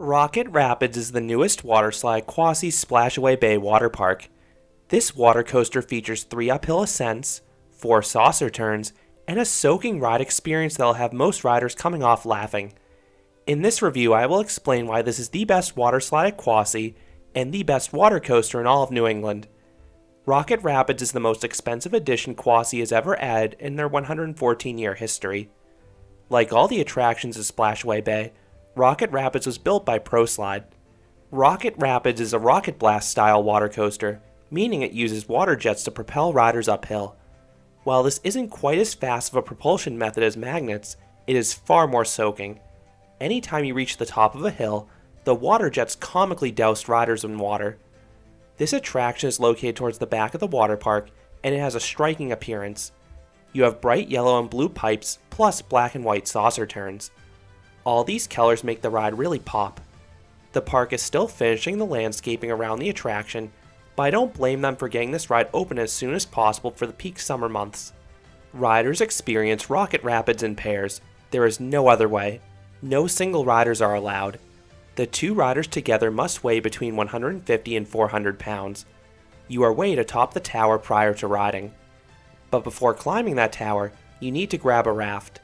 Rocket Rapids is the newest waterslide Quasi Splashaway Bay water park. This water coaster features 3 uphill ascents, 4 saucer turns, and a soaking ride experience that'll have most riders coming off laughing. In this review, I will explain why this is the best waterslide at Quasi and the best water coaster in all of New England. Rocket Rapids is the most expensive addition Quasi has ever added in their 114-year history. Like all the attractions at Splashaway Bay, Rocket Rapids was built by ProSlide. Rocket Rapids is a Rocket Blast style water coaster, meaning it uses water jets to propel riders uphill. While this isn't quite as fast of a propulsion method as magnets, it is far more soaking. Anytime you reach the top of a hill, the water jets comically douse riders in water. This attraction is located towards the back of the water park, and it has a striking appearance. You have bright yellow and blue pipes, plus black and white saucer turns. All these colors make the ride really pop. The park is still finishing the landscaping around the attraction, but I don't blame them for getting this ride open as soon as possible for the peak summer months. Riders experience Rocket Rapids in pairs. There is no other way. No single riders are allowed. The 2 riders together must weigh between 150 and 400 pounds. You are weighed atop the tower prior to riding. But before climbing that tower, you need to grab a raft.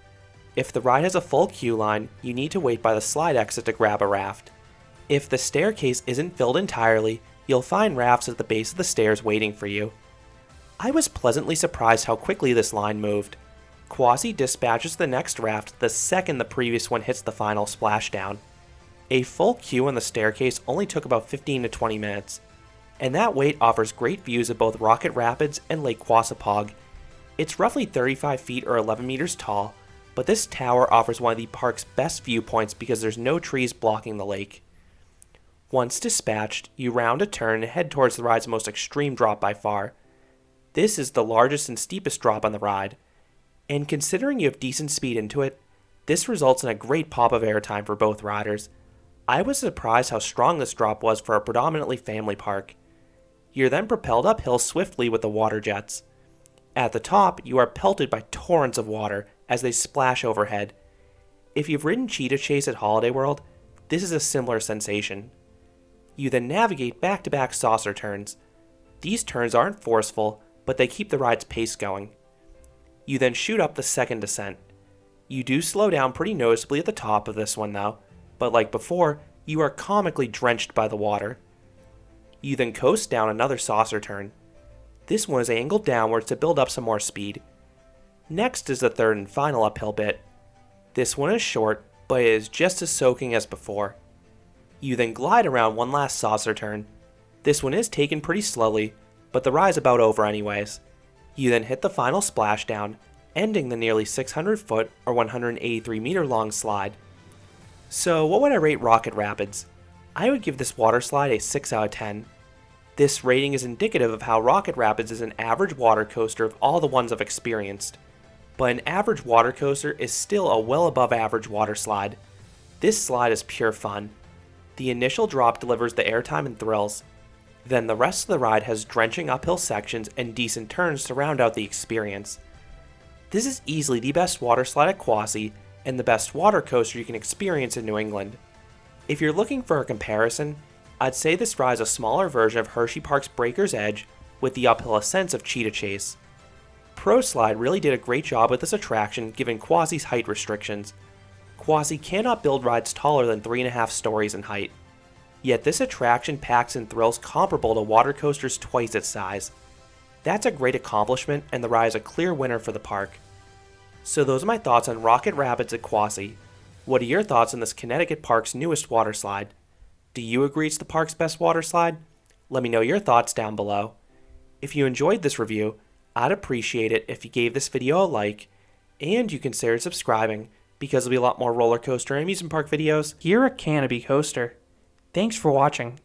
If the ride has a full queue line, you need to wait by the slide exit to grab a raft. If the staircase isn't filled entirely, you'll find rafts at the base of the stairs waiting for you. I was pleasantly surprised how quickly this line moved. Quasi dispatches the next raft the second the previous one hits the final splashdown. A full queue on the staircase only took about 15 to 20 minutes, and that wait offers great views of both Rocket Rapids and Lake Quassapog. It's roughly 35 feet or 11 meters tall, but this tower offers one of the park's best viewpoints because there's no trees blocking the lake. Once dispatched, you round a turn and head towards the ride's most extreme drop by far. This is the largest and steepest drop on the ride, and considering you have decent speed into it, this results in a great pop of airtime for both riders. I was surprised how strong this drop was for a predominantly family park. You're then propelled uphill swiftly with the water jets. At the top, you are pelted by torrents of water as they splash overhead. If you've ridden Cheetah Chase at Holiday World, this is a similar sensation. You then navigate back-to-back saucer turns. These turns aren't forceful, but they keep the ride's pace going. You then shoot up the second descent. You do slow down pretty noticeably at the top of this one though, but like before, you are comically drenched by the water. You then coast down another saucer turn. This one is angled downwards to build up some more speed. Next is the third and final uphill bit. This one is short, but it is just as soaking as before. You then glide around one last saucer turn. This one is taken pretty slowly, but the ride's about over anyways. You then hit the final splashdown, ending the nearly 600 foot or 183 meter long slide. So what would I rate Rocket Rapids? I would give this water slide a 6 out of 10. This rating is indicative of how Rocket Rapids is an average water coaster of all the ones I've experienced. But an average water coaster is still a well above average water slide. This slide is pure fun. The initial drop delivers the airtime and thrills. Then the rest of the ride has drenching uphill sections and decent turns to round out the experience. This is easily the best water slide at Quasi and the best water coaster you can experience in New England. If you're looking for a comparison, I'd say this ride is a smaller version of Hershey Park's Breaker's Edge with the uphill ascents of Cheetah Chase. ProSlide really did a great job with this attraction given Quasi's height restrictions. Quasi cannot build rides taller than 3.5 stories in height. Yet this attraction packs in thrills comparable to water coasters twice its size. That's a great accomplishment, and the ride is a clear winner for the park. So those are my thoughts on Rocket Rapids at Quasi. What are your thoughts on this Connecticut park's newest water slide? Do you agree it's the park's best water slide? Let me know your thoughts down below. If you enjoyed this review, I'd appreciate it if you gave this video a like, and you considered subscribing, because there'll be a lot more roller coaster and amusement park videos here at Canopy Coaster. Thanks for watching.